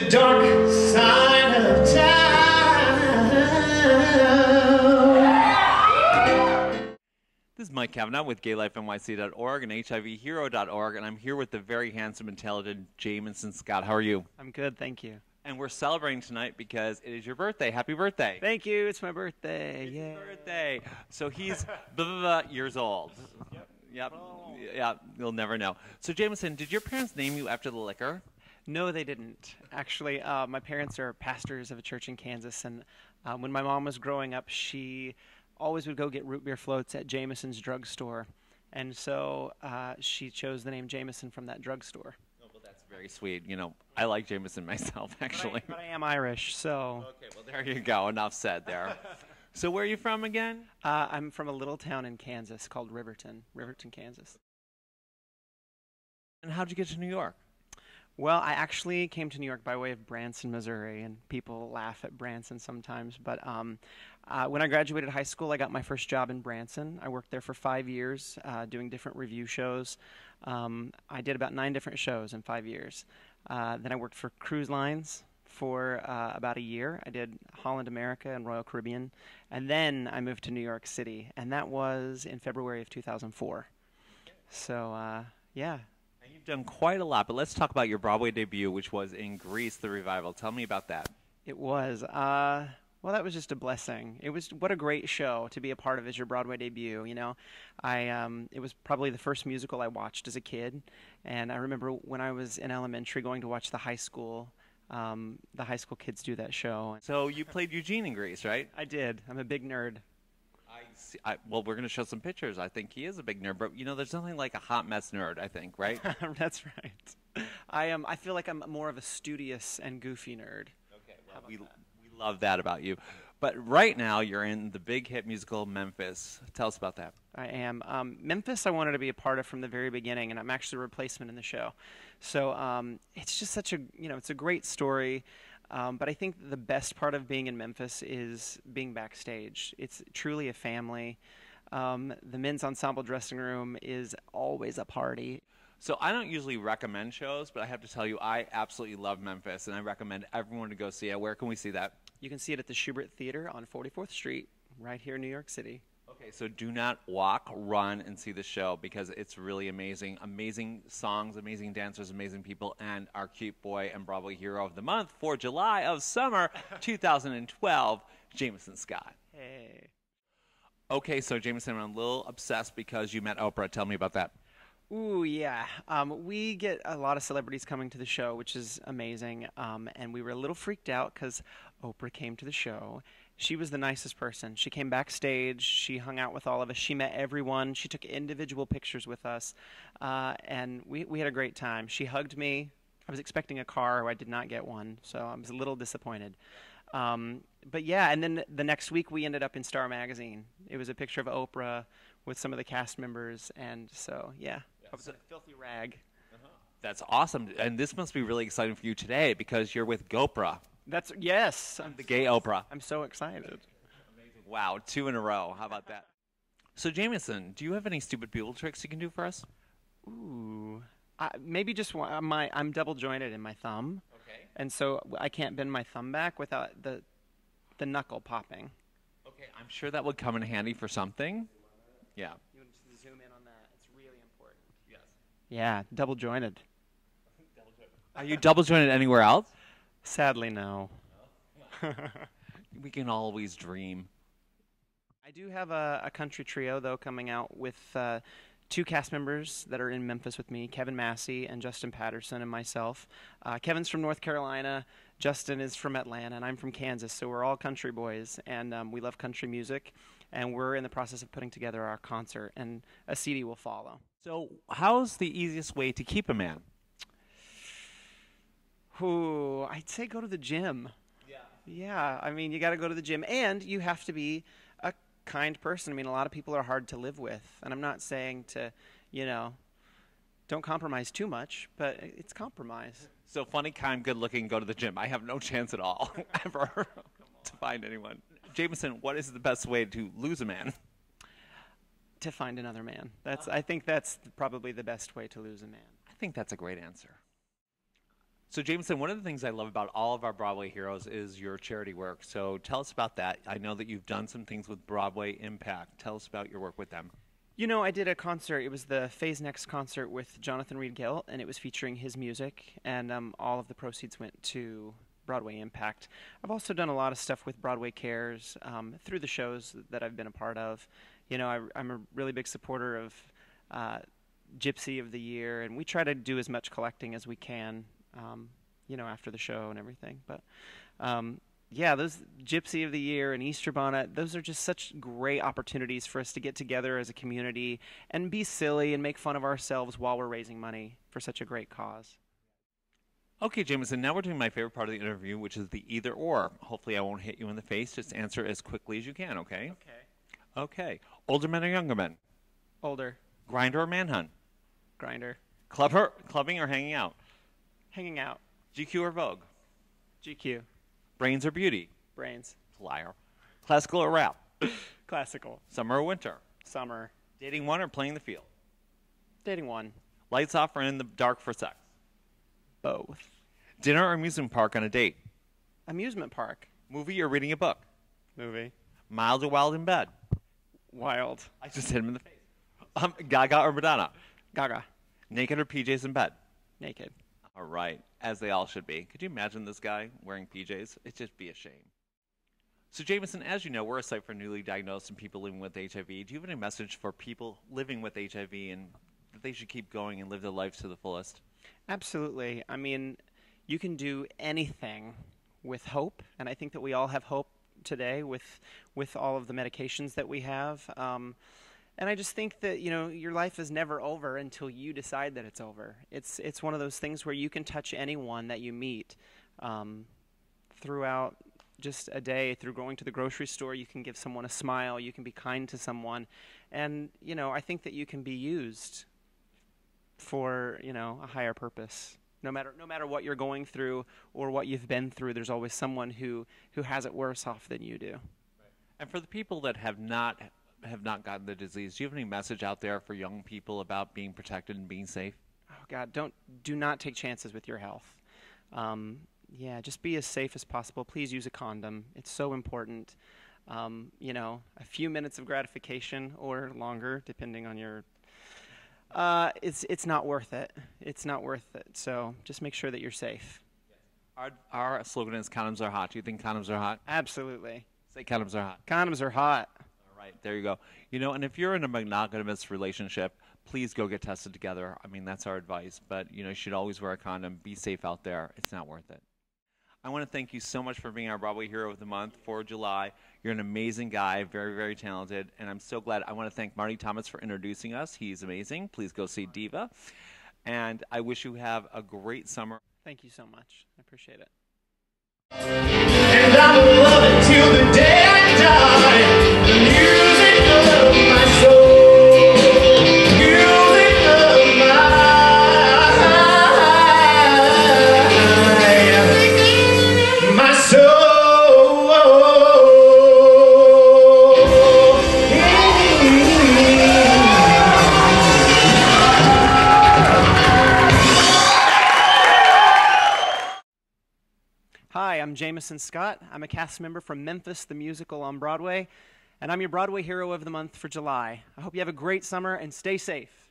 the dark side of town. This is Mike Kavanaugh with GayLifeNYC.org and HIVHero.org, and I'm here with the very handsome, intelligent Jamison Scott. How are you? I'm good, thank you. And we're celebrating tonight because it is your birthday. Happy birthday. Thank you, it's my birthday. It's Yay. his birthday. So he's blah, blah, blah, years old. Yep. Yeah, you'll never know. So Jamison, did your parents name you after the liquor? No, they didn't. Actually, my parents are pastors of a church in Kansas, and when my mom was growing up, she always would go get root beer floats at Jamison's drugstore, and so she chose the name Jamison from that drugstore. Oh, well, that's very sweet. You know, I like Jamison myself, actually. But I am Irish, so... Okay, well, there you go. Enough said there. So where are you from again? I'm from a little town in Kansas called Riverton, Kansas. And how'd you get to New York? Well, I actually came to New York by way of Branson, Missouri, and people laugh at Branson sometimes, but when I graduated high school, I got my first job in Branson. I worked there for 5 years doing different review shows. I did about 9 different shows in 5 years. Then I worked for cruise lines for about a year. I did Holland America and Royal Caribbean, and then I moved to New York City, and that was in February of 2004. So, yeah. And you've done quite a lot, but let's talk about your Broadway debut, which was in Grease, the revival. Tell me about that. It was. Well, that was just a blessing. It was what a great show to be a part of as your Broadway debut. You know, it was probably the first musical I watched as a kid, and I remember when I was in elementary going to watch the high school kids do that show. So you played Eugene in Grease, right? I did. I'm a big nerd. Well, we're going to show some pictures. I think he is a big nerd, but you know, there's nothing like a hot mess nerd, I think, right? That's right. I feel like I'm more of a studious and goofy nerd. Okay, well, we love that about you. But right now, you're in the big hit musical Memphis. Tell us about that. I am. Memphis I wanted to be a part of from the very beginning, and I'm actually a replacement in the show. So it's just such a, it's a great story. But I think the best part of being in Memphis is being backstage. It's truly a family. The men's ensemble dressing room is always a party. So I don't usually recommend shows, but I have to tell you, I absolutely love Memphis, and I recommend everyone to go see it. Where can we see that? You can see it at the Schubert Theater on 44th Street, right here in New York City. Okay, so do not walk, run, and see the show because it's really amazing. Amazing songs, amazing dancers, amazing people, and our cute boy and Broadway hero of the month for July of summer 2012, Jamison Scott. Hey. Okay, so Jamison, I'm a little obsessed because you met Oprah. Tell me about that. Ooh, yeah. We get a lot of celebrities coming to the show, which is amazing. And we were a little freaked out because Oprah came to the show. She was the nicest person. She came backstage. She hung out with all of us. She met everyone. She took individual pictures with us. And we had a great time. She hugged me. I was expecting a car. I did not get one, so I was a little disappointed. But yeah, and then the next week we ended up in Star Magazine. It was a picture of Oprah with some of the cast members, and so, yeah. I was a filthy rag. That's awesome. And this must be really exciting for you today because you're with GoPra. Yes. The gay Oprah. I'm so excited. Amazing. Wow, 2 in a row. How about that? So, Jamison, do you have any stupid people tricks you can do for us? Ooh. Maybe just one. I'm double jointed in my thumb. Okay. And so I can't bend my thumb back without the knuckle popping. Okay, I'm sure that would come in handy for something. Yeah. You want to zoom in on that? It's really important. Yes. Yeah, double jointed. Are you double jointed anywhere else? Sadly, no. We can always dream. I do have a country trio, though, coming out with 2 cast members that are in Memphis with me, Kevin Massey and Justin Patterson and myself. Kevin's from North Carolina, Justin is from Atlanta, and I'm from Kansas, so we're all country boys, and we love country music, and we're in the process of putting together our concert, and a CD will follow. So how's the easiest way to keep a man? Ooh, I'd say go to the gym. Yeah. Yeah, I mean, you got to go to the gym, and you have to be a kind person. I mean, a lot of people are hard to live with, and I'm not saying to, don't compromise too much, but it's compromise. So funny, kind, good-looking, go to the gym. I have no chance at all, ever, to find anyone. Jamison, what is the best way to lose a man? To find another man. I think that's probably the best way to lose a man. I think that's a great answer. So, Jameson, one of the things I love about all of our Broadway heroes is your charity work. So tell us about that. I know that you've done some things with Broadway Impact. Tell us about your work with them. You know, I did a concert. It was the Phase Next concert with Jonathan Reed-Gill, and it was featuring his music, and all of the proceeds went to Broadway Impact. I've also done a lot of stuff with Broadway Cares through the shows that I've been a part of. You know, I'm a really big supporter of Gypsy of the Year, and we try to do as much collecting as we can, you know, after the show and everything. But yeah, those Gypsy of the Year and Easter Bonnet, those are just such great opportunities for us to get together as a community and be silly and make fun of ourselves while we're raising money for such a great cause. Okay, Jamison, now we're doing my favorite part of the interview, which is the either or. Hopefully I won't hit you in the face. Just answer as quickly as you can, okay? Okay. Okay. Older men or younger men? Older. Grinder or manhunt? Grinder. Clubbing or hanging out? Hanging out. GQ or Vogue? GQ. Brains or beauty? Brains. Liar. Classical or rap? Classical. Summer or winter? Summer. Dating one or playing the field? Dating one. Lights off or in the dark for sex? Both. Dinner or amusement park on a date? Amusement park. Movie or reading a book? Movie. Mild or wild in bed? Wild. I just hit him in the face. Gaga or Madonna? Gaga. Naked or PJs in bed? Naked. All right, as they all should be. Could you imagine this guy wearing PJs? It'd just be a shame. So, Jamison, as you know, we're a site for newly diagnosed and people living with HIV. Do you have any message for people living with HIV and that they should keep going and live their lives to the fullest? Absolutely. I mean, you can do anything with hope, and I think that we all have hope today with all of the medications that we have. And I just think that, you know, your life is never over until you decide that it's over. It's one of those things where you can touch anyone that you meet throughout just a day. Through going to the grocery store, you can give someone a smile, you can be kind to someone. And, you know, I think that you can be used for, you know, a higher purpose. No matter what you're going through or what you've been through, there's always someone who has it worse off than you do. Right. And for the people that have not gotten the disease, do you have any message out there for young people about being protected and being safe? Oh God, do not take chances with your health. Yeah, just be as safe as possible. Please use a condom. It's so important. You know, a few minutes of gratification or longer, depending on your. It's not worth it. It's not worth it. So just make sure that you're safe. Our slogan is "Condoms are hot." Do you think condoms are hot? Absolutely. Say condoms are hot. Condoms are hot. Right, there you go. You know, and if you're in a monogamous relationship, please go get tested together. I mean, that's our advice. But, you know, you should always wear a condom. Be safe out there. It's not worth it. I want to thank you so much for being our Broadway Hero of the Month for July. You're an amazing guy, very, very talented. And I'm so glad. I want to thank Marty Thomas for introducing us. He's amazing. Please go see Diva. And I wish you have a great summer. Thank you so much. I appreciate it. And I will love it till the day I die. The music of my soul, music of my soul. Hi, I'm Jamison Scott. I'm a cast member from Memphis, the musical on Broadway, and I'm your Broadway Hero of the Month for July. I hope you have a great summer and stay safe.